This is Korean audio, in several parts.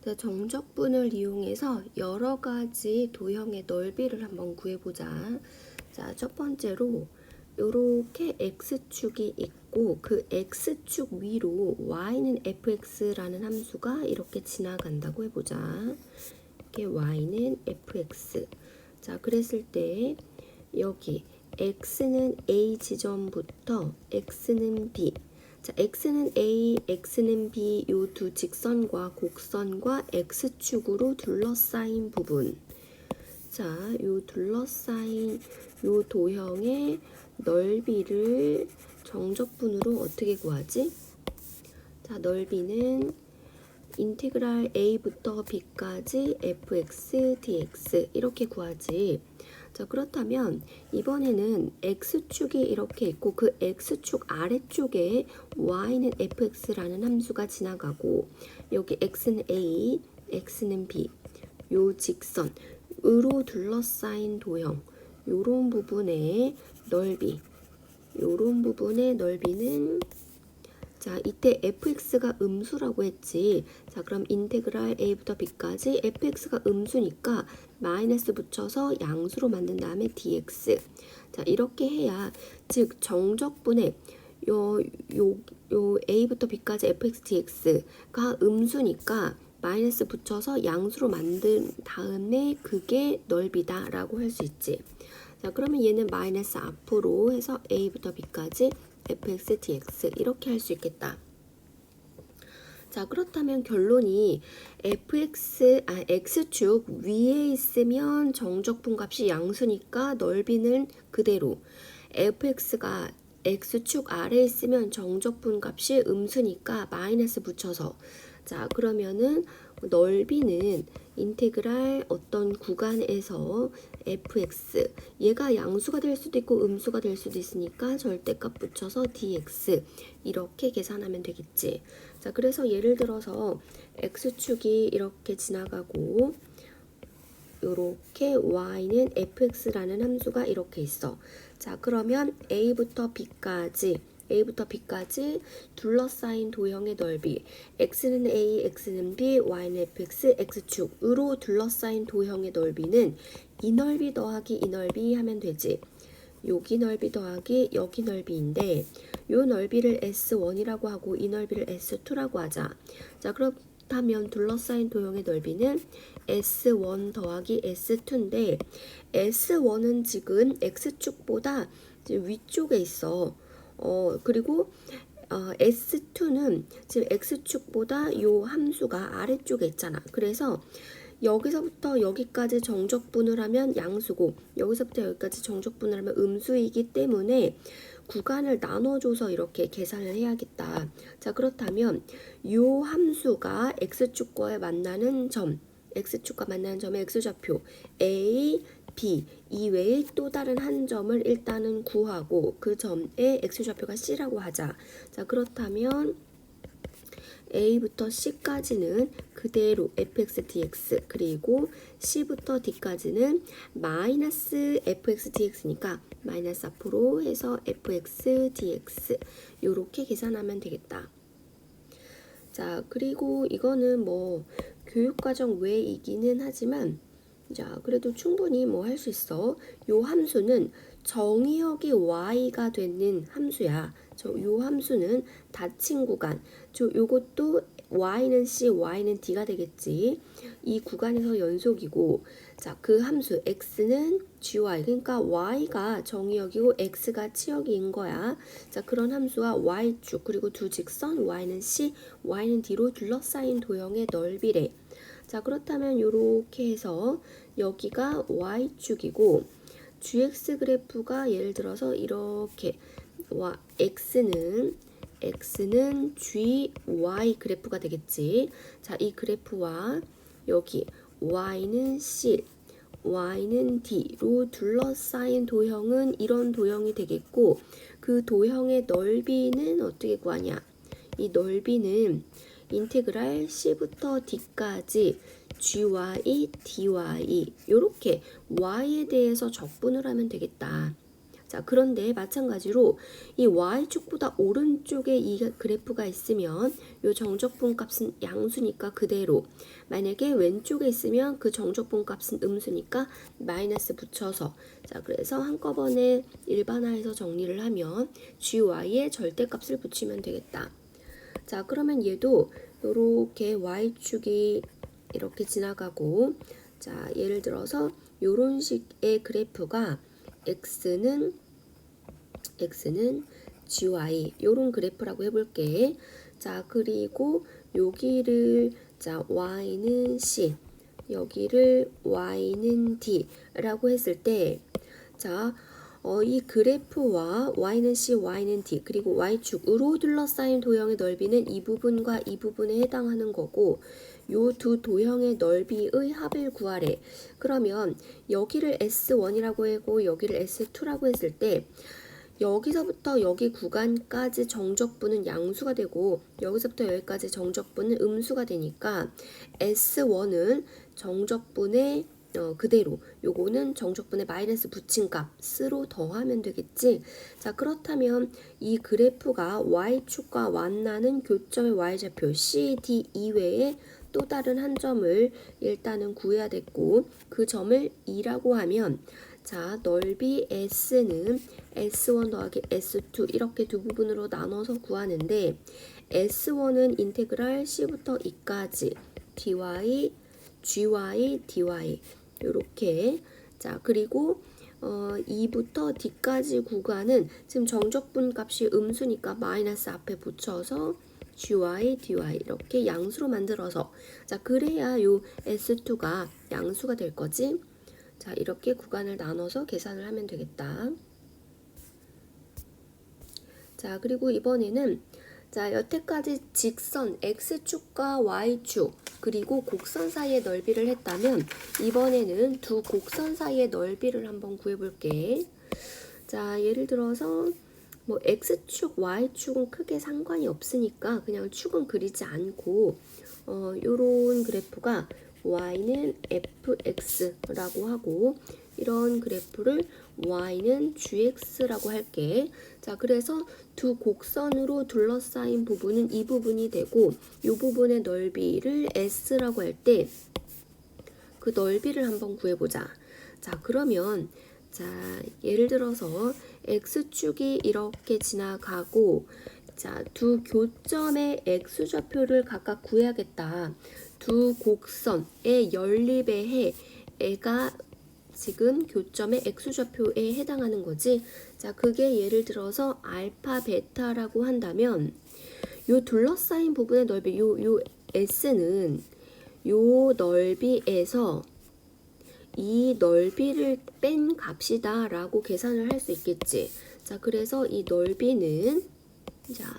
자, 정적분을 이용해서 여러 가지 도형의 넓이를 한번 구해보자. 자, 첫 번째로 이렇게 x축이 있고 그 x축 위로 y는 fx라는 함수가 이렇게 지나간다고 해보자. 이렇게 y는 fx. 자, 그랬을 때 여기 x는 a 지점부터 x는 b. 자, x는 a, x는 b 요 두 직선과 곡선과 x축으로 둘러싸인 부분. 자, 요 둘러싸인 요 도형의 넓이를 정적분으로 어떻게 구하지? 자, 넓이는 인테그랄 a부터 b까지 fx dx 이렇게 구하지. 자, 그렇다면 이번에는 x축이 이렇게 있고 그 x축 아래쪽에 y는 fx라는 함수가 지나가고 여기 x는 a, x는 b 요 직선으로 둘러싸인 도형 요런 부분의 넓이 요런 부분의 넓이는 자, 이때 fx가 음수라고 했지. 자, 그럼 인테그랄 a부터 b까지 fx가 음수니까 마이너스 붙여서 양수로 만든 다음에 dx. 자, 이렇게 해야 즉 정적분의 요 a부터 b까지 fx dx가 음수니까 마이너스 붙여서 양수로 만든 다음에 그게 넓이다라고 할 수 있지. 자, 그러면 얘는 마이너스 앞으로 해서 a부터 b까지 fx dx 이렇게 할 수 있겠다. 자, 그렇다면 결론이 x축 위에 있으면 정적분 값이 양수니까 넓이는 그대로, fx가 x축 아래에 있으면 정적분 값이 음수니까 마이너스 붙여서, 자, 그러면은 넓이는 인테그랄 어떤 구간에서 fx 얘가 양수가 될 수도 있고 음수가 될 수도 있으니까 절대값 붙여서 dx 이렇게 계산하면 되겠지. 자, 그래서 예를 들어서 x축이 이렇게 지나가고 요렇게 y는 fx라는 함수가 이렇게 있어. 자, 그러면 a부터 b까지 둘러싸인 도형의 넓이 x는 a, x는 b, y는 fx, x축으로 둘러싸인 도형의 넓이는 이 넓이 더하기 이 넓이 하면 되지. 여기 넓이 더하기 여기 넓이인데 요 넓이를 S1이라고 하고 이 넓이를 S2라고 하자. 자, 그렇다면 둘러싸인 도형의 넓이는 S1 더하기 S2인데 S1은 지금 X축보다 위쪽에 있어. 그리고 S2는 지금 X축보다 요 함수가 아래쪽에 있잖아. 그래서 여기서부터 여기까지 정적분을 하면 양수고 여기서부터 여기까지 정적분을 하면 음수이기 때문에 구간을 나눠줘서 이렇게 계산을 해야겠다. 자, 그렇다면 요 함수가 x축과에 만나는 점, x축과 만나는 점의 x좌표 a, b 이외에 또 다른 한 점을 일단은 구하고 그 점의 x좌표가 c라고 하자. 자, 그렇다면 a부터 c까지는 그대로 fx dx 그리고 c부터 d까지는 마이너스 fx dx니까 마이너스 앞으로 해서 fx dx 요렇게 계산하면 되겠다. 자, 그리고 이거는 뭐 교육과정 외이기는 하지만 자, 그래도 충분히 뭐 할 수 있어. 요 함수는 정의역이 y가 되는 함수야. 요 함수는 닫힌 구간. 요것도 y는 c, y는 d가 되겠지. 이 구간에서 연속이고, 자, 그 함수 x는 gy, 그러니까 y가 정의역이고 x가 치역인 거야. 자, 그런 함수와 y축 그리고 두 직선 y는 c, y는 d로 둘러싸인 도형의 넓이래. 자, 그렇다면 이렇게 해서 여기가 y축이고 gx 그래프가 예를 들어서 이렇게 x는 gy 그래프가 되겠지. 자, 이 그래프와 여기 y는 c, y는 d로 둘러싸인 도형은 이런 도형이 되겠고 그 도형의 넓이는 어떻게 구하냐? 이 넓이는 인테그랄 c부터 d까지 gy, dy 요렇게 y에 대해서 적분을 하면 되겠다. 자, 그런데 마찬가지로 이 y축보다 오른쪽에 이 그래프가 있으면 요 정적분 값은 양수니까 그대로, 만약에 왼쪽에 있으면 그 정적분 값은 음수니까 마이너스 붙여서, 자, 그래서 한꺼번에 일반화해서 정리를 하면 gy의 절대값을 붙이면 되겠다. 자, 그러면 얘도 요렇게 y축이 이렇게 지나가고, 자, 예를 들어서 요런 식의 그래프가 x는 gy 요런 그래프라고 해볼게. 자, 그리고 여기를 자 y는 c, 여기를 y는 d 라고 했을 때, 자, 이 그래프와 y는 c, y는 d, 그리고 y축으로 둘러싸인 도형의 넓이는 이 부분과 이 부분에 해당하는 거고, 요 두 도형의 넓이의 합을 구하래. 그러면 여기를 S1이라고 하고 여기를 S2라고 했을 때, 여기서부터 여기 구간까지 정적분은 양수가 되고 여기서부터 여기까지 정적분은 음수가 되니까 S1은 정적분의 그대로, 요거는 정적분의 마이너스 붙인 값으로 더하면 되겠지. 자, 그렇다면 이 그래프가 y축과 만나는 교점의 y좌표 CD 이외에 또 다른 한 점을 일단은 구해야 됐고, 그 점을 2라고 하면, 자, 넓이 S는 S1 더하기 S2 이렇게 두 부분으로 나눠서 구하는데, S1은 인테그랄 C부터 E까지 dy, gy, dy 요렇게, 자, 그리고 2부터 D까지 구간은 지금 정적분 값이 음수니까 마이너스 앞에 붙여서 gy, dy 이렇게 양수로 만들어서, 자, 그래야 요 S2가 양수가 될 거지. 자, 이렇게 구간을 나눠서 계산을 하면 되겠다. 자, 그리고 이번에는, 자, 여태까지 직선 x축과 y축 그리고 곡선 사이의 넓이를 했다면 이번에는 두 곡선 사이의 넓이를 한번 구해볼게. 자, 예를 들어서 뭐 x축, y축은 크게 상관이 없으니까 그냥 축은 그리지 않고 요런 그래프가 y는 fx라고 하고 이런 그래프를 y는 gx라고 할게. 자, 그래서 두 곡선으로 둘러싸인 부분은 이 부분이 되고 이 부분의 넓이를 s라고 할 때 그 넓이를 한번 구해보자. 자, 그러면 자, 예를 들어서 x축이 이렇게 지나가고, 자, 두 교점의 x좌표를 각각 구해야겠다. 두 곡선의 연립의 해가 지금 교점의 x좌표에 해당하는 거지. 자, 그게 예를 들어서 알파 베타라고 한다면 요 둘러싸인 부분의 넓이 요 s는 요 넓이에서 이 넓이를 뺀 값이다 라고 계산을 할 수 있겠지. 자, 그래서 이 넓이는 자,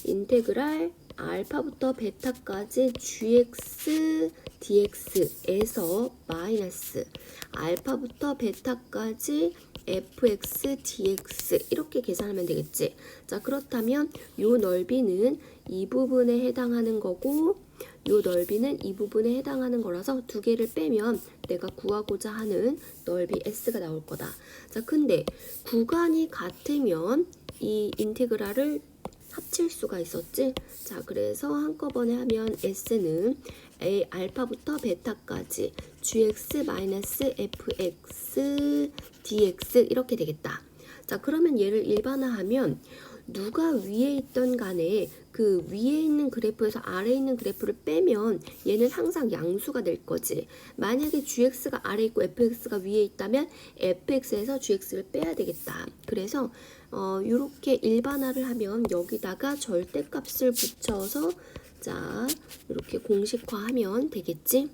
인테그랄 알파부터 베타까지 gx dx에서 마이너스 알파부터 베타까지 fx dx 이렇게 계산하면 되겠지. 자, 그렇다면 요 넓이는 이 부분에 해당하는 거고 요 넓이는 이 부분에 해당하는 거라서 두 개를 빼면 내가 구하고자 하는 넓이 s가 나올 거다. 자, 근데 구간이 같으면 이 인테그랄을 합칠 수가 있었지. 자, 그래서 한꺼번에 하면 s는 a 알파부터 베타까지 gx 마이너스 fx dx 이렇게 되겠다. 자, 그러면 얘를 일반화하면 누가 위에 있던 간에 그 위에 있는 그래프에서 아래에 있는 그래프를 빼면 얘는 항상 양수가 될 거지. 만약에 gx가 아래에 있고 fx가 위에 있다면 fx에서 gx를 빼야 되겠다. 그래서 이렇게 일반화를 하면 여기다가 절대값을 붙여서 자, 이렇게 공식화하면 되겠지.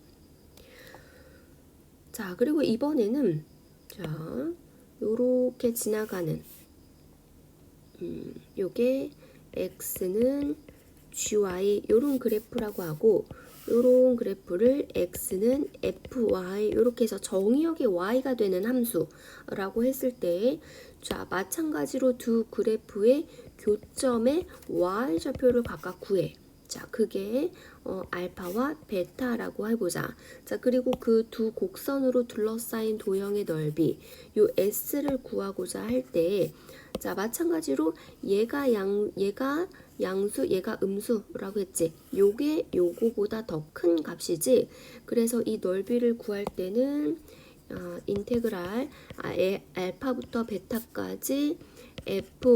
자, 그리고 이번에는 자, 요렇게 지나가는 요게 x는 gy 요런 그래프라고 하고 요런 그래프를 x는 fy 요렇게 해서 정의역의 y가 되는 함수라고 했을 때, 자, 마찬가지로 두 그래프의 교점의 y좌표를 각각 구해. 자, 그게 알파와 베타라고 해보자. 자, 그리고 그 두 곡선으로 둘러싸인 도형의 넓이, 요 S를 구하고자 할 때, 자, 마찬가지로 얘가 양수, 얘가 음수라고 했지. 요게 요거보다 더 큰 값이지. 그래서 이 넓이를 구할 때는 인테그랄 알파부터 베타까지 fy-gy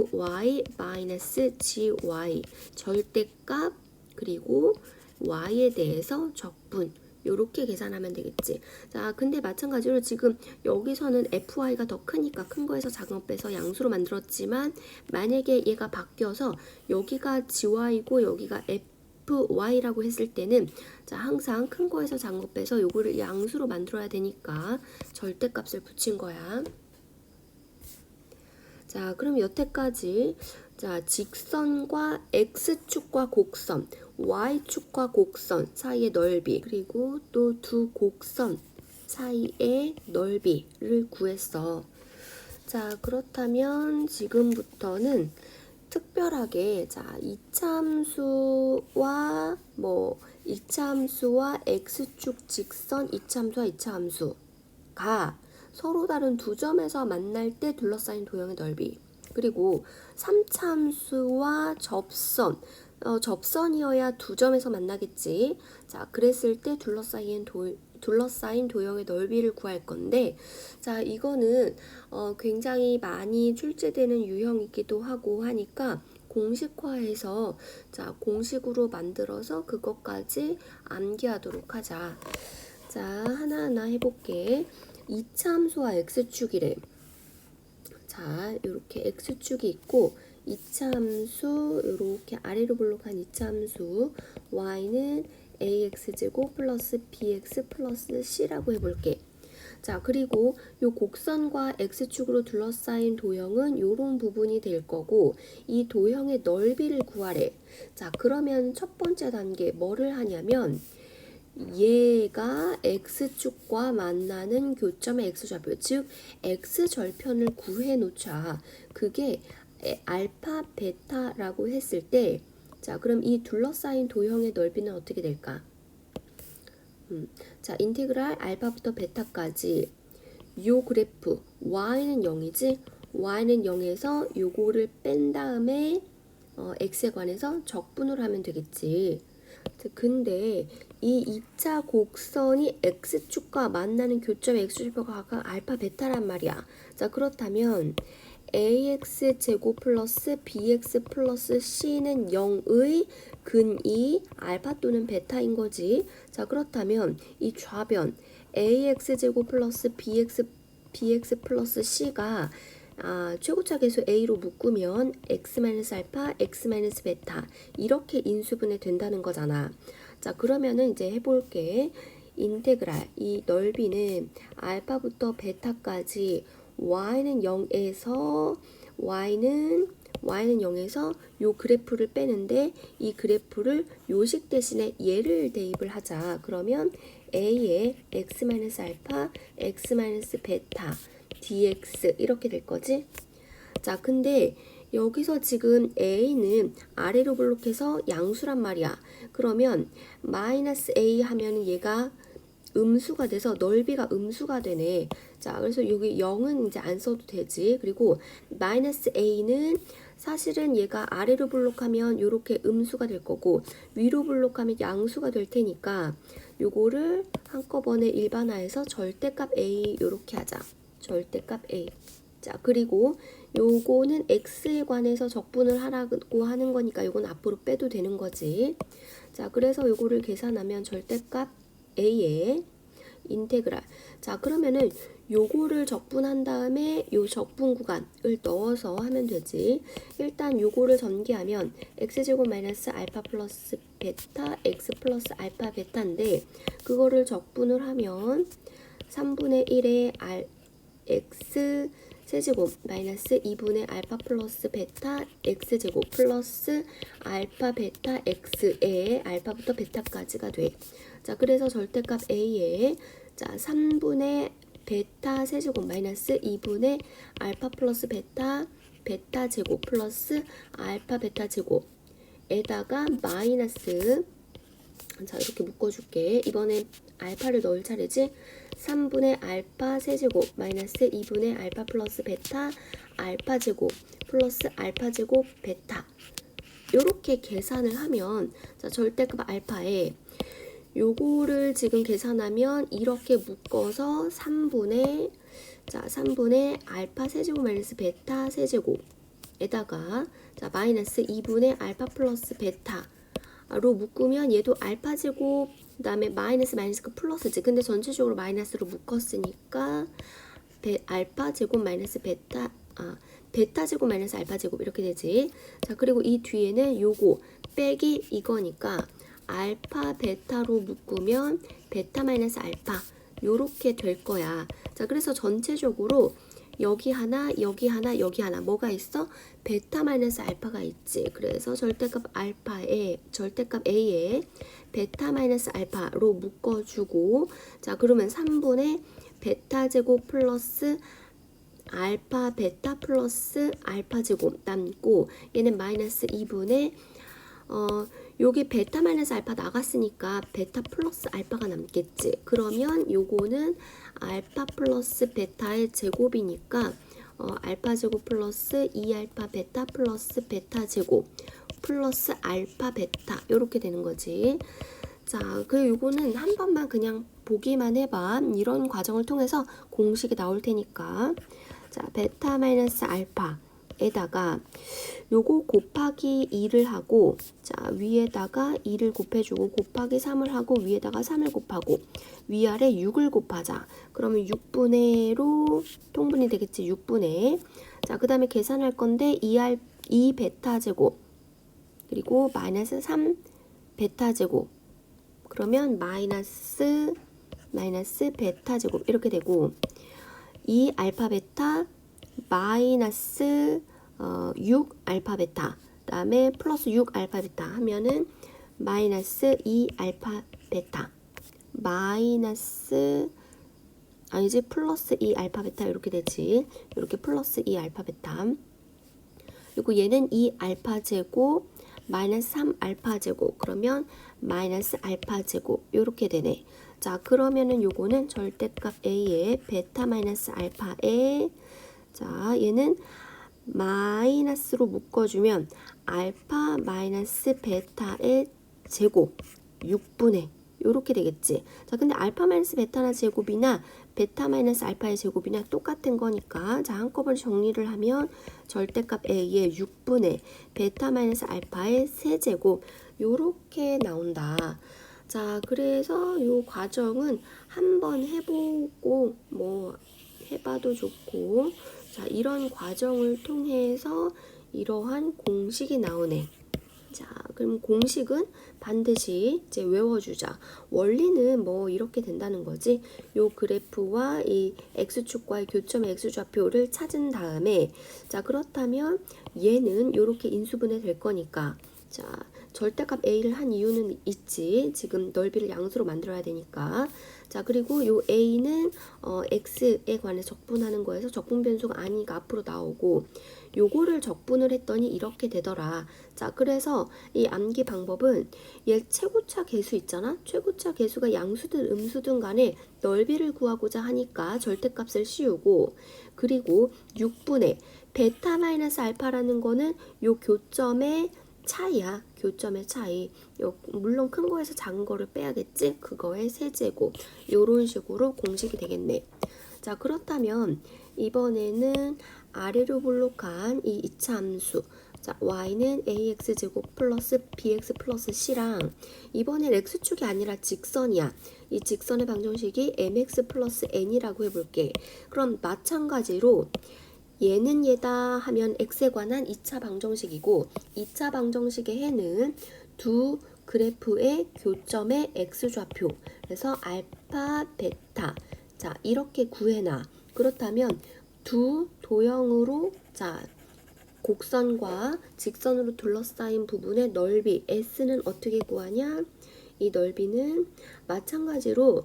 절대값 그리고 y에 대해서 적분 요렇게 계산하면 되겠지. 자, 근데 마찬가지로 지금 여기서는 fy가 더 크니까 큰 거에서 작은 거 빼서 양수로 만들었지만 만약에 얘가 바뀌어서 여기가 gy고 여기가 fy라고 했을 때는 자, 항상 큰 거에서 작은 거 빼서 요거를 양수로 만들어야 되니까 절대값을 붙인 거야. 자, 그럼 여태까지 자, 직선과 x축과 곡선, y축과 곡선 사이의 넓이, 그리고 또 두 곡선 사이의 넓이를 구했어. 자, 그렇다면 지금부터는 특별하게 자, 이차함수와 이차함수와 x축 직선 이차함수와 이차함수가 서로 다른 두 점에서 만날 때 둘러싸인 도형의 넓이, 그리고 3차함수와 접선이어야 두 점에서 만나겠지. 자, 그랬을 때 둘러싸인 도형의 넓이를 구할 건데, 자, 이거는 굉장히 많이 출제되는 유형이기도 하고 하니까 공식화해서 자, 공식으로 만들어서 그것까지 암기하도록 하자. 자, 하나하나 해볼게. 이차함수와 x축이래. 자, 이렇게 x축이 있고 이차함수 이렇게 아래로 블록한 이차함수 y는 ax제곱 플러스 bx 플러스 c라고 해볼게. 자, 그리고 요 곡선과 x축으로 둘러싸인 도형은 요런 부분이 될 거고 이 도형의 넓이를 구하래. 자, 그러면 첫 번째 단계 뭐를 하냐면 얘가 x축과 만나는 교점의 x좌표, 즉 x절편을 구해 놓자. 그게 알파 베타라고 했을 때, 자, 그럼 이 둘러싸인 도형의 넓이는 어떻게 될까? 자, 인테그랄 알파부터 베타까지 요 그래프 y는 0이지? y는 0에서 요거를 뺀 다음에 x에 관해서 적분을 하면 되겠지. 근데 이 2차 곡선이 x축과 만나는 교점의 x좌표가 알파 베타란 말이야. 자, 그렇다면 ax 제곱 플러스 bx 플러스 c는 0의 근이 알파 또는 베타인 거지. 자, 그렇다면 이 좌변 ax 제곱 플러스 bx 플러스 c가 최고차 계수 a로 묶으면 x-알파, x-베타 이렇게 인수분해 된다는 거잖아. 자, 그러면은 이제 해볼게. 인테그랄 이 넓이는 알파부터 베타까지 y는 0에서 y는 0에서 요 그래프를 빼는데 이 그래프를 요식 대신에 얘를 대입을 하자. 그러면 a의 x-알파, x-베타 dx 이렇게 될 거지. 자, 근데 여기서 지금 a는 아래로 블록해서 양수란 말이야. 그러면 마이너스 a 하면 얘가 음수가 돼서 넓이가 음수가 되네. 자, 그래서 여기 0은 이제 안 써도 되지. 그리고 마이너스 a는 사실은 얘가 아래로 블록하면 이렇게 음수가 될 거고 위로 블록하면 양수가 될 테니까 요거를 한꺼번에 일반화해서 절대값 a 요렇게 하자. 절대값 a. 자, 그리고 요거는 x에 관해서 적분을 하라고 하는 거니까 요건 앞으로 빼도 되는 거지. 자, 그래서 요거를 계산하면 절대값 a의 인테그랄. 자, 그러면은 요거를 적분한 다음에 요 적분 구간을 넣어서 하면 되지. 일단 요거를 전개하면 x제곱 마이너스 알파 플러스 베타 x 플러스 알파 베타인데 그거를 적분을 하면 3분의 1의 x 세제곱 마이너스 2분의 알파 플러스 베타 x제곱 플러스 알파 베타 x의 알파부터 베타까지가 돼. 자, 그래서 절대값 a의 자 3분의 베타 세제곱 마이너스 2분의 알파 플러스 베타 제곱 플러스 알파 베타 제곱 에다가 마이너스, 자 이렇게 묶어줄게. 이번엔 알파를 넣을 차례지. 3분의 알파 세제곱 마이너스 2분의 알파 플러스 베타 알파 제곱 플러스 알파 제곱 베타, 요렇게 계산을 하면, 자 절대값 알파에 요거를 지금 계산하면 이렇게 묶어서 3분의 알파 세제곱 마이너스 베타 세제곱에다가 자 마이너스 2분의 알파 플러스 베타로 묶으면 얘도 알파 제곱 그다음에 마이너스가 플러스지. 근데 전체적으로 마이너스로 묶었으니까 알파 제곱 마이너스 베타 제곱 마이너스 알파 제곱 이렇게 되지. 자 그리고 이 뒤에는 요거 빼기 이거니까 알파 베타로 묶으면 베타 마이너스 알파 요렇게 될 거야. 자 그래서 전체적으로 여기 하나 여기 하나 여기 하나 뭐가 있어? 베타 마이너스 알파가 있지. 그래서 절대값 A에 베타 마이너스 알파로 묶어주고, 자 그러면 3분의 베타 제곱 플러스 알파 베타 플러스 알파 제곱 남고, 얘는 마이너스 2분의 여기 베타 마이너스 알파 나갔으니까 베타 플러스 알파가 남겠지. 그러면 요거는 알파 플러스 베타의 제곱이니까 알파 제곱 플러스 2알파 베타 플러스 베타 제곱 플러스 알파 베타 요렇게 되는 거지. 자, 그리고 요거는 한 번만 그냥 보기만 해봐. 이런 과정을 통해서 공식이 나올 테니까. 자, 베타 마이너스 알파에다가 요거 곱하기 2를 하고, 자 위에다가 2를 곱해주고 곱하기 3을 하고 위에다가 3을 곱하고 위아래 6을 곱하자. 그러면 6분의로 통분이 되겠지. 6분의. 자 그 다음에 계산할 건데 2 베타 제곱 그리고 마이너스 3 베타 제곱, 그러면 마이너스 베타 제곱 이렇게 되고, 2 알파 베타 마이너스 6 알파 베타 그다음에 플러스 6 알파 베타 하면은 마이너스 2 알파 베타 마이너스 아니지 플러스 2 알파 베타 이렇게 되지. 이렇게 플러스 2 알파 베타. 그리고 얘는 2 알파 제곱 마이너스 3 알파 제곱, 그러면 마이너스 알파 제곱 이렇게 되네. 자 그러면은 요거는 절대값 A에 베타 마이너스 알파에, 자 얘는 마이너스로 묶어주면 알파 마이너스 베타의 제곱 6분의 요렇게 되겠지. 자 근데 알파 마이너스 베타나 제곱이나 베타 마이너스 알파의 제곱이나 똑같은 거니까, 자 한꺼번에 정리를 하면 절대값 A의 6분의 베타 마이너스 알파의 세제곱 요렇게 나온다. 자 그래서 요 과정은 한번 해보고 뭐 해봐도 좋고, 자 이런 과정을 통해서 이러한 공식이 나오네. 자 그럼 공식은 반드시 이제 외워주자. 원리는 뭐 이렇게 된다는 거지. 요 그래프와 이 x축과의 교점의 x좌표를 찾은 다음에, 자 그렇다면 얘는 요렇게 인수분해 될 거니까, 자 절대값 A를 한 이유는 있지. 지금 넓이를 양수로 만들어야 되니까. 자 그리고 요 A는 X에 관해 적분하는 거에서 적분 변수가 아니니까 앞으로 나오고, 요거를 적분을 했더니 이렇게 되더라. 자 그래서 이 암기 방법은 얘 최고차 계수 있잖아. 최고차 계수가 양수든 음수든 간에 넓이를 구하고자 하니까 절대값을 씌우고, 그리고 6분의 베타 마이너스 알파라는 거는 요 교점의 차이야. 교점의 차이. 물론 큰 거에서 작은 거를 빼야겠지. 그거의 세제곱. 요런 식으로 공식이 되겠네. 자 그렇다면 이번에는 아래로 볼록한 이 이차함수, 자 y는 ax제곱 플러스 bx 플러스 c랑, 이번엔 x축이 아니라 직선이야. 이 직선의 방정식이 mx 플러스 n이라고 해볼게. 그럼 마찬가지로 얘는 얘다 하면 x에 관한 2차 방정식이고, 2차 방정식의 해는 두 그래프의 교점의 x좌표, 그래서 알파 베타, 자 이렇게 구해놔. 그렇다면 두 도형으로, 자 곡선과 직선으로 둘러싸인 부분의 넓이 s는 어떻게 구하냐? 이 넓이는 마찬가지로,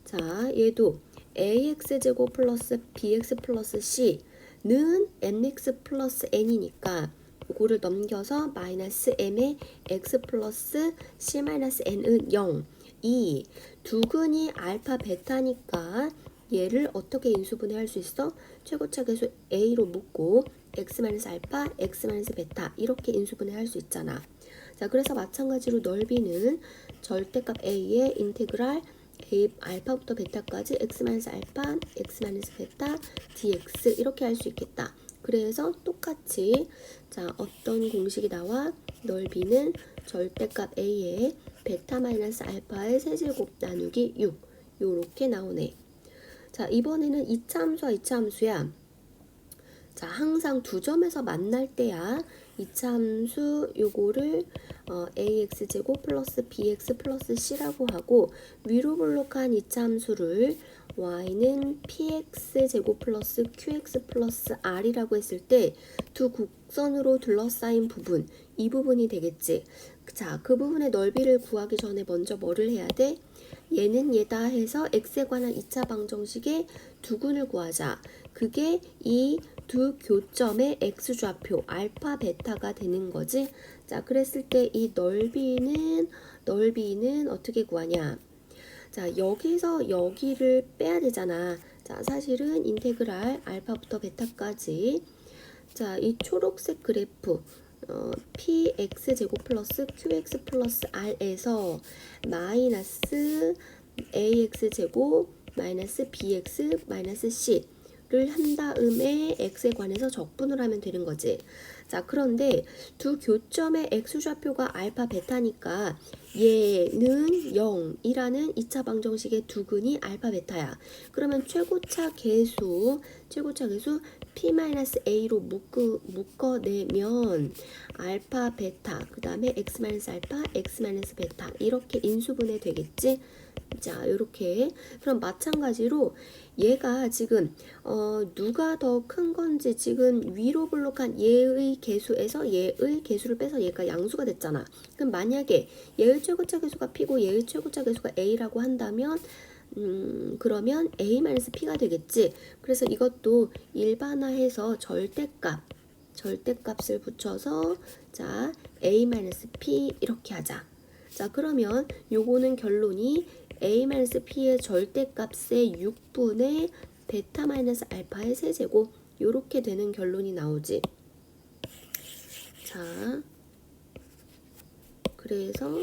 자 얘도 ax제곱 플러스 bx 플러스 c는 mx 플러스 n이니까 요거를 넘겨서 마이너스 m의 x 플러스 c 마이너스 n은 0. 이 두근이 알파 베타니까 얘를 어떻게 인수분해할 수 있어? 최고차계수 a로 묶고 x 마이너스 알파, x 마이너스 베타 이렇게 인수분해할 수 있잖아. 자, 그래서 마찬가지로 넓이는 절대값 a의 인테그랄 a 알파부터 베타까지 x 마이너스 알파, x 마이너스 베타, dx 이렇게 할 수 있겠다. 그래서 똑같이 자, 어떤 공식이 나와? 넓이는 절대값 a의 베타 마이너스 알파의 세제곱 나누기 6 요렇게 나오네. 자, 이번에는 2차 함수와 2차 함수야. 자, 항상 두 점에서 만날 때야 2차 함수 요거를 ax제곱 플러스 bx 플러스 c라고 하고 위로 볼록한 2차 함수를 y는 px제곱 플러스 qx 플러스 r이라고 했을 때 두 곡선으로 둘러싸인 부분, 이 부분이 되겠지. 자, 그 부분의 넓이를 구하기 전에 먼저 뭐를 해야 돼? 얘는 얘다 해서 x에 관한 2차 방정식의 두근을 구하자. 그게 이 두 교점의 x좌표 알파 베타가 되는 거지. 자, 그랬을 때 이 넓이는 어떻게 구하냐? 자, 여기서 여기를 빼야 되잖아. 자, 사실은 인테그랄 알파부터 베타까지 자, 이 초록색 그래프 px 제곱 플러스 qx 플러스 r에서 마이너스 ax 제곱 마이너스 bx 마이너스 c를 한 다음에 x에 관해서 적분을 하면 되는 거지. 자, 그런데 두 교점의 x좌표가 알파 베타니까 얘는 0이라는 2차 방정식의 두근이 알파 베타야. 그러면 최고차 계수 p-a로 묶어내면 알파 베타 그 다음에 x 알파 x 베타 이렇게 인수분해 되겠지. 자, 요렇게. 그럼 마찬가지로 얘가 지금 누가 더 큰 건지 지금 위로 볼록한 얘의 개수에서 얘의 개수를 빼서 얘가 양수가 됐잖아. 그럼 만약에 얘의 최고차 계수가 p고 얘의 최고차 계수가 a라고 한다면 그러면 a-p가 되겠지. 그래서 이것도 일반화해서 절대값을 붙여서 자 a-p 이렇게 하자. 자, 그러면 요거는 결론이 a-p의 절대값의 6분의 베타 마이너스 알파의 세제곱 요렇게 되는 결론이 나오지. 자, 그래서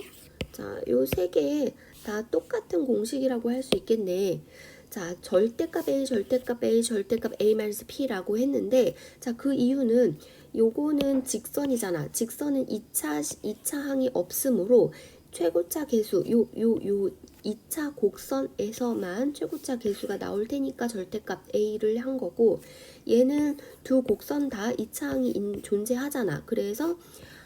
자, 요 세 개 다 똑같은 공식이라고 할 수 있겠네. 자, 절대값 a, 절대값 a, 절대값 a-p라고 했는데 자, 그 이유는 요거는 직선이잖아. 직선은 2차 항이 없으므로 최고차 계수 요 2차 곡선에서만 최고차 계수가 나올 테니까 절대값 a를 한 거고 얘는 두 곡선 다 2차 항이 존재하잖아. 그래서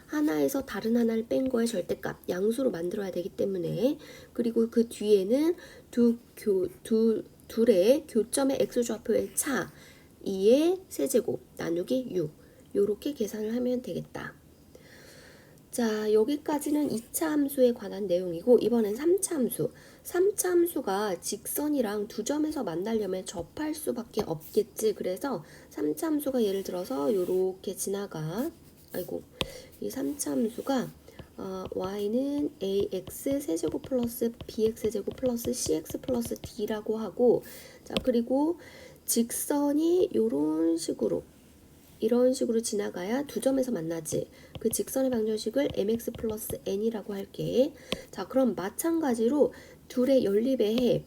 하나에서 다른 하나를 뺀 거의 절대값 양수로 만들어야 되기 때문에 그리고 그 뒤에는 둘의 교점의 x좌표의 차 2의 세제곱 나누기 6 요렇게 계산을 하면 되겠다. 자, 여기까지는 2차 함수에 관한 내용이고 이번엔 3차 함수. 3차 함수가 직선이랑 두 점에서 만나려면 접할 수밖에 없겠지. 그래서 3차 함수가 예를 들어서 요렇게 지나가. 아이고, 이 3차 함수가 y는 ax 세제곱 플러스 bx 제곱 플러스 cx 플러스 d라고 하고 자, 그리고 직선이 이런 식으로 지나가야 두 점에서 만나지. 그 직선의 방정식을 mx 플러스 n이라고 할게. 자, 그럼 마찬가지로 둘의 연립에 해.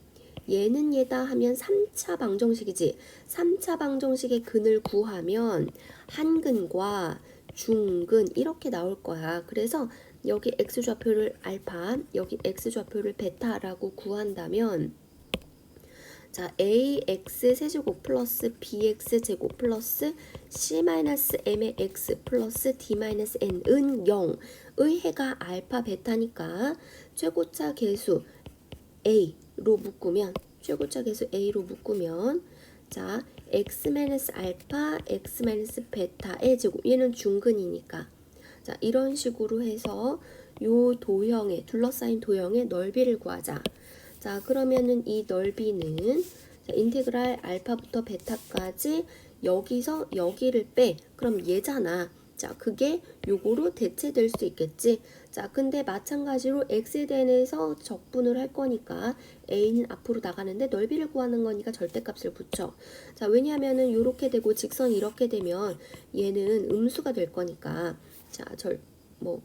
얘는 얘다 하면 3차 방정식이지. 3차 방정식의 근을 구하면 한근과 중근 이렇게 나올 거야. 그래서 여기 x좌표를 알파, 여기 x좌표를 베타라고 구한다면 자, ax 세제곱 플러스 bx 제곱 플러스 c-m의 x 플러스 d-n은 0의 해가 알파 베타니까 최고차 계수 a로 묶으면 자, x-알파, x-베타의 제곱 얘는 중근이니까 자, 이런 식으로 해서 요 도형의 둘러싸인 도형의 넓이를 구하자. 자, 그러면은 이 넓이는 자, 인테그랄 알파부터 베타까지 여기서 여기를 빼. 그럼 얘잖아. 자, 그게 요거로 대체될 수 있겠지. 자, 근데 마찬가지로 x에 대해서 적분을 할 거니까 a는 앞으로 나가는데 넓이를 구하는 거니까 절대값을 붙여. 자, 왜냐하면은 요렇게 되고 직선이 이렇게 되면 얘는 음수가 될 거니까 자, 뭐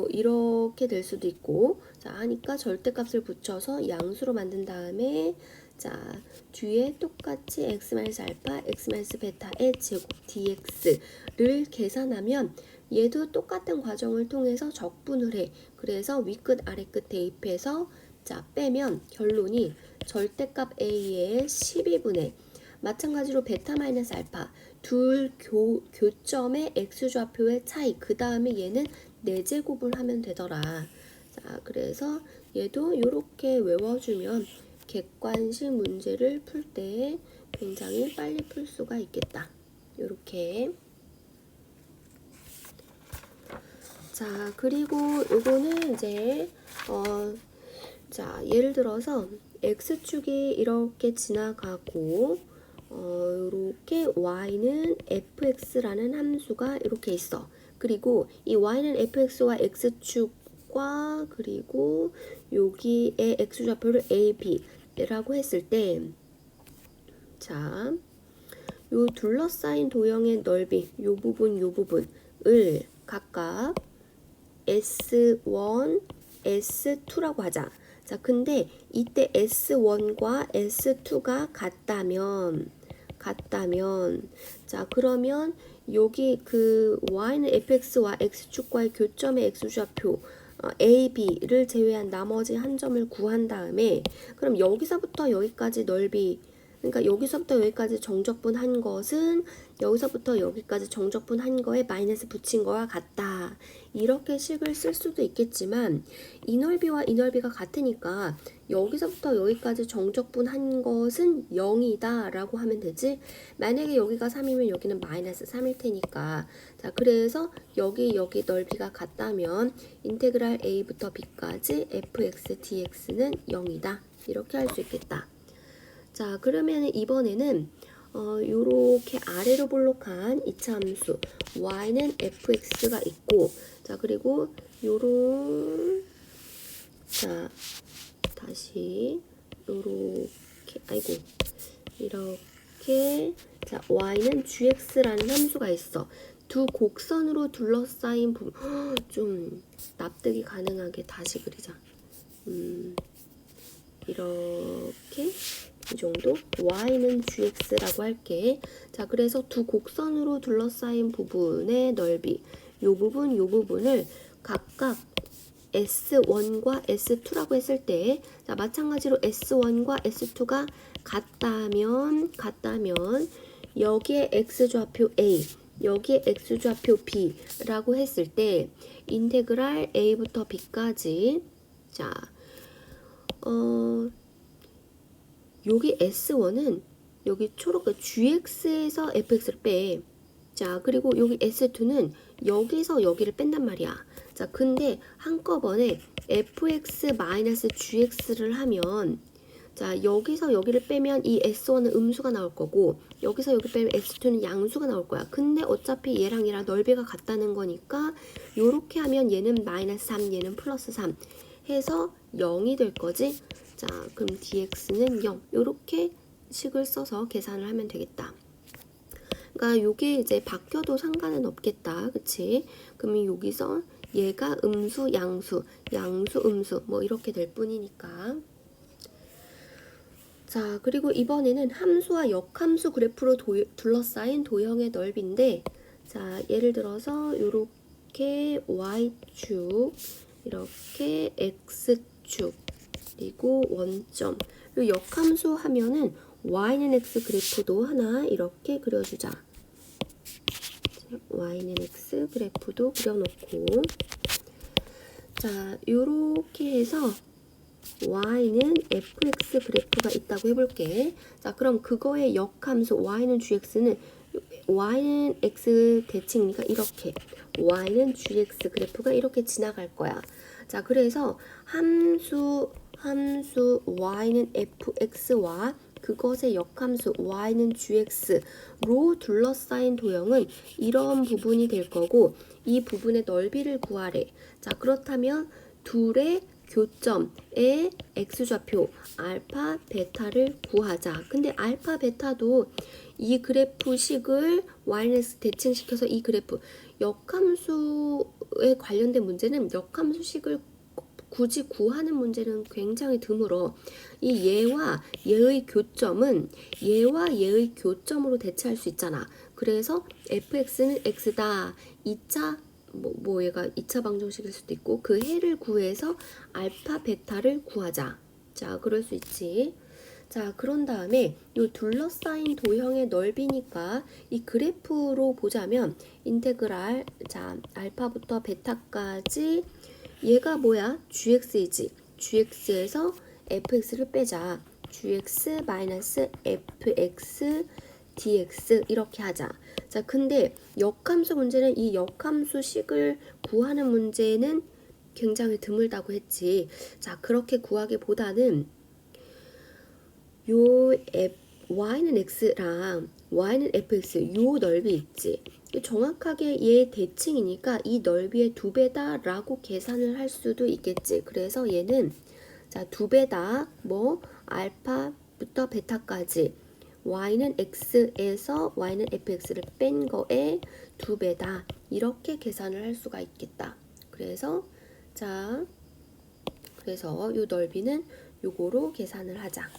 이렇게 될 수도 있고 자 하니까 절대값을 붙여서 양수로 만든 다음에 자 뒤에 똑같이 x-알파, x-베타의 제곱 dx를 계산하면 얘도 똑같은 과정을 통해서 적분을 해. 그래서 위끝 아래끝 대입해서 자 빼면 결론이 절대값 a의 12분의 마찬가지로 베타 마이너스 알파 둘 교점의 x좌표의 차이 그 다음에 얘는 4제곱을 하면 되더라. 자, 그래서 얘도 이렇게 외워주면 객관식 문제를 풀 때 굉장히 빨리 풀 수가 있겠다. 이렇게. 자, 그리고 요거는 이제 자, 예를 들어서 x축이 이렇게 지나가고 이렇게 y는 fx라는 함수가 이렇게 있어. 그리고 이 y는 fx와 x축과 그리고 여기에 x좌표를 a, b라고 했을 때 자, 요 둘러싸인 도형의 넓이 요 부분을 각각 S1, S2라고 하자. 자, 근데 이때 S1과 S2가 같다면 자, 그러면 여기 그 y는 fx와 x축과의 교점의 x좌표 a, b를 제외한 나머지 한 점을 구한 다음에 그럼 여기서부터 여기까지 넓이 그러니까 여기서부터 여기까지 정적분 한 것은 여기서부터 여기까지 정적분 한 거에 마이너스 붙인 거와 같다. 이렇게 식을 쓸 수도 있겠지만 이 넓이와 이 넓이가 같으니까 여기서부터 여기까지 정적분 한 것은 0이다 라고 하면 되지. 만약에 여기가 3이면 여기는 마이너스 3일 테니까 자 그래서 여기 넓이가 같다면 인테그랄 a부터 b까지 fx dx는 0이다. 이렇게 할 수 있겠다. 자 그러면 이번에는 요렇게 아래로 볼록한 이차함수 y는 fx가 있고 자 그리고 요런 자 다시 요렇게 아이고 이렇게 자 y는 gx라는 함수가 있어. 두 곡선으로 둘러싸인 부분 좀 납득이 가능하게 다시 그리자. 이렇게 이 정도 y는 gx라고 할게. 자 그래서 두 곡선으로 둘러싸인 부분의 넓이 요 부분을 각각 S1과 S2라고 했을 때 자 마찬가지로 S1과 S2가 같다면 여기에 x좌표 A 여기에 x좌표 B라고 했을 때 인테그랄 A부터 B까지 자 여기 S1은 여기 초록 GX에서 FX를 빼. 자, 그리고 여기 S2는 여기서 여기를 뺀단 말이야. 자, 근데 한꺼번에 fx-gx를 하면 자, 여기서 여기를 빼면 이 S1은 음수가 나올 거고 여기서 여기 빼면 S2는 양수가 나올 거야. 근데 어차피 얘랑 얘랑 넓이가 같다는 거니까 요렇게 하면 얘는 마이너스 3, 얘는 플러스 3 해서 0이 될 거지. 자, 그럼 dx는 0. 요렇게 식을 써서 계산을 하면 되겠다. 그러니까 요게 이제 바뀌어도 상관은 없겠다. 그치? 그러면 여기서 얘가 음수, 양수, 음수 뭐 이렇게 될 뿐이니까. 자, 그리고 이번에는 함수와 역함수 그래프로 둘러싸인 도형의 넓이인데 자, 예를 들어서 요렇게 y축, 이렇게 x축 그리고 원점 그리고 역함수 하면은 y는 x 그래프도 하나 이렇게 그려주자. y는 x 그래프도 그려놓고 자 요렇게 해서 y는 fx 그래프가 있다고 해볼게. 자 그럼 그거의 역함수 y는 gx는 y는 x 대칭이니까 이렇게 y는 gx 그래프가 이렇게 지나갈 거야. 자 그래서 함수 y는 fx와 그것의 역함수 y는 gx로 둘러싸인 도형은 이런 부분이 될 거고 이 부분의 넓이를 구하래. 자, 그렇다면 둘의 교점의 x좌표 알파 베타를 구하자. 근데 알파 베타도 이 그래프식을 yx 대칭시켜서 이 그래프 역함수에 관련된 문제는 역함수식을 굳이 구하는 문제는 굉장히 드물어. 이 얘와 얘의 교점은 얘와 얘의 교점으로 대체할 수 있잖아. 그래서 fx는 x다. 2차 얘가 2차 방정식일 수도 있고 그 해를 구해서 알파 베타를 구하자. 자, 그럴 수 있지. 자, 그런 다음에 이 둘러싸인 도형의 넓이니까 이 그래프로 보자면 인테그랄 자 알파부터 베타까지 얘가 뭐야? gx이지. gx에서 fx를 빼자. gx 마이너스 fx dx 이렇게 하자. 자, 근데 역함수 문제는 이 역함수식을 구하는 문제는 굉장히 드물다고 했지. 자, 그렇게 구하기보다는 요 y는 x랑 y는 fx 요 넓이 있지. 정확하게 얘 대칭이니까 이 넓이의 2배다 라고 계산을 할 수도 있겠지. 그래서 얘는 자 2배다 뭐 알파부터 베타까지 y는 x에서 y는 fx를 뺀 거에 2배다 이렇게 계산을 할 수가 있겠다. 그래서 자 그래서 요 넓이는 요거로 계산을 하자.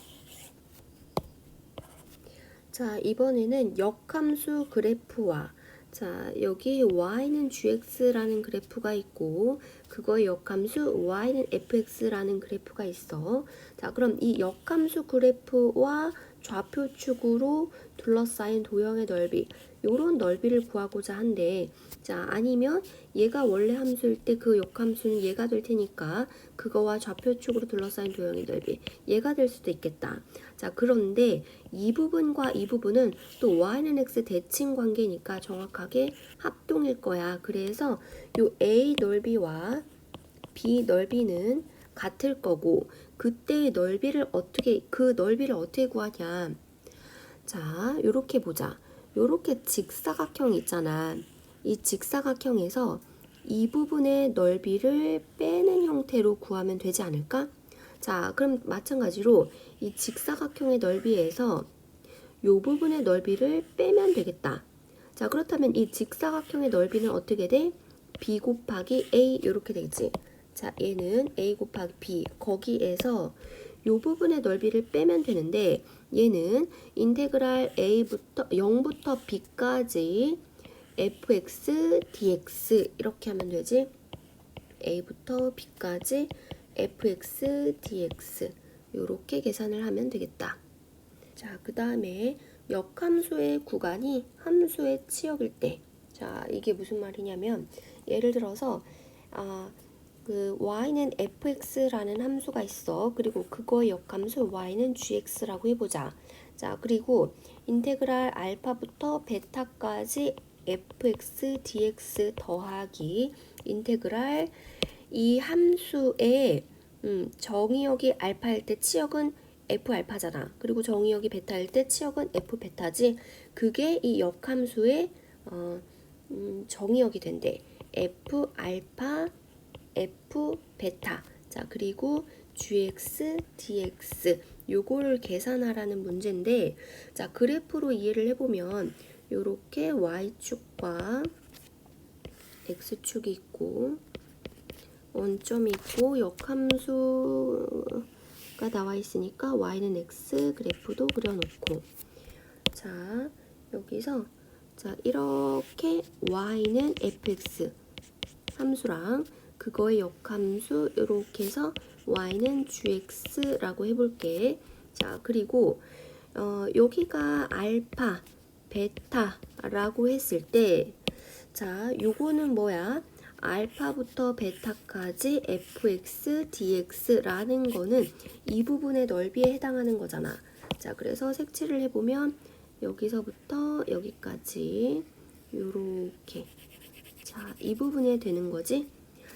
자, 이번에는 역함수 그래프와 자, 여기 y는 gx라는 그래프가 있고 그거의 역함수 y는 fx라는 그래프가 있어. 자, 그럼 이 역함수 그래프와 좌표축으로 둘러싸인 도형의 넓이 요런 넓이를 구하고자 한데 자, 아니면 얘가 원래 함수일 때 그 역함수는 얘가 될 테니까 그거와 좌표축으로 둘러싸인 도형의 넓이 얘가 될 수도 있겠다. 자, 그런데 이 부분과 이 부분은 또 y는 x 대칭 관계니까 정확하게 합동일 거야. 그래서 요 a 넓이와 b 넓이는 같을 거고 그때의 넓이를 그 넓이를 어떻게 구하냐. 자, 요렇게 보자. 요렇게 직사각형 있잖아. 이 직사각형에서 이 부분의 넓이를 빼는 형태로 구하면 되지 않을까? 자, 그럼 마찬가지로 이 직사각형의 넓이에서 요 부분의 넓이를 빼면 되겠다. 자, 그렇다면 이 직사각형의 넓이는 어떻게 돼? b 곱하기 a 이렇게 되겠지. 자, 얘는 a 곱하기 b 거기에서 요 부분의 넓이를 빼면 되는데 얘는 인테그랄 a부터 0부터 b까지 fx dx 이렇게 하면 되지. a부터 b까지 fx dx 이렇게 계산을 하면 되겠다. 자, 그 다음에 역함수의 구간이 함수의 치역일 때 자, 이게 무슨 말이냐면 예를 들어서 그 y는 fx라는 함수가 있어. 그리고 그거의 역함수 y는 gx라고 해보자. 자, 그리고 인테그랄 알파부터 베타까지 fx dx 더하기 인테그랄 이 함수의 정의역이 알파일 때 치역은 f 알파잖아. 그리고 정의역이 베타일 때 치역은 f 베타지. 그게 이 역함수의 정의역이 된대. f 알파 f 베타. 자, 그리고 gx dx 요거를 계산하라는 문제인데 자, 그래프로 이해를 해보면 요렇게 y축과 x축이 있고 원점이 있고 역함수가 나와 있으니까 y는 x 그래프도 그려놓고 자, 여기서 자, 이렇게 y는 fx 함수랑 그거의 역함수 이렇게 해서 y는 gx라고 해볼게. 자, 그리고 여기가 알파, 베타라고 했을 때 자, 요거는 뭐야? 알파부터 베타까지 fx, dx라는 거는 이 부분의 넓이에 해당하는 거잖아. 자, 그래서 색칠을 해보면 여기서부터 여기까지 요렇게 자, 이 부분에 되는 거지.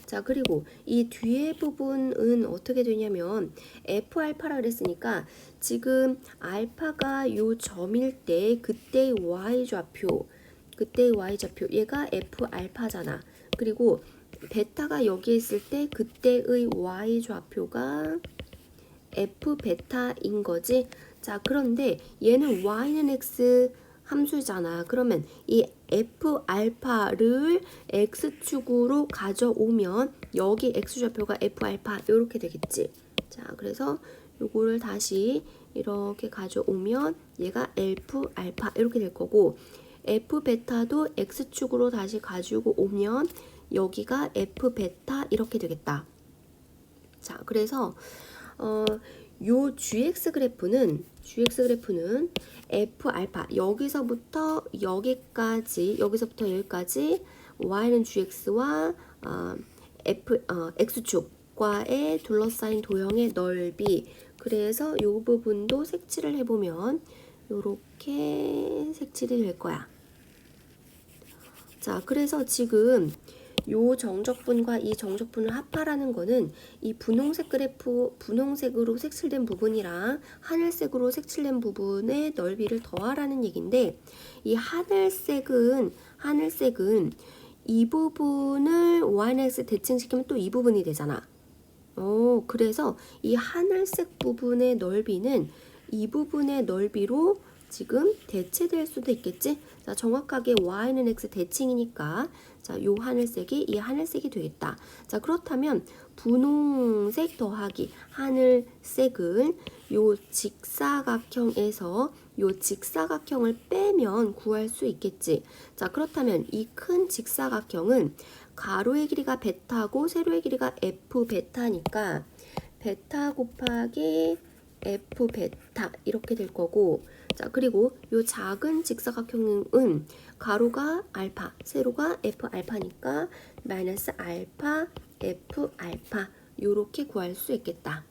자, 그리고 이 뒤에 부분은 어떻게 되냐면 f 알파라 그랬으니까 지금 알파가 요 점일 때 그때의 y 좌표 얘가 f 알파잖아. 그리고 베타가 여기에 있을 때 그때의 y 좌표가 f 베타인 거지. 자, 그런데 얘는 y는 x 함수잖아. 그러면 이 f 알파를 x축으로 가져오면 여기 x좌표가 f 알파 이렇게 되겠지. 자, 그래서 요거를 다시 이렇게 가져오면 얘가 f 알파 이렇게 될 거고, f 베타도 x축으로 다시 가지고 오면 여기가 f 베타 이렇게 되겠다. 자, 그래서 요 GX 그래프는 F 알파 여기서부터 여기까지 Y는 GX와 X축과의 둘러싸인 도형의 넓이. 그래서 요 부분도 색칠을 해보면 요렇게 색칠이 될 거야. 자, 그래서 지금 요 정적분과 이 정적분을 합하라는 거는 이 분홍색 그래프, 분홍색으로 색칠된 부분이랑 하늘색으로 색칠된 부분의 넓이를 더하라는 얘긴데, 이 하늘색은 이 부분을 y-x 대칭시키면 또 이 부분이 되잖아. 그래서 이 하늘색 부분의 넓이는 이 부분의 넓이로 지금 대체될 수도 있겠지? 자, 정확하게 y는 x 대칭이니까 자, 요 하늘색이 이 하늘색이 되겠다. 자, 그렇다면 분홍색 더하기 하늘색은 요 직사각형에서 요 직사각형을 빼면 구할 수 있겠지. 자, 그렇다면 이 큰 직사각형은 가로의 길이가 베타고 세로의 길이가 f 베타니까 베타 곱하기 f 베타 이렇게 될 거고, 자, 그리고 요 작은 직사각형은 가로가 알파, 세로가 f 알파니까 마이너스 알파 f 알파 요렇게 구할 수 있겠다.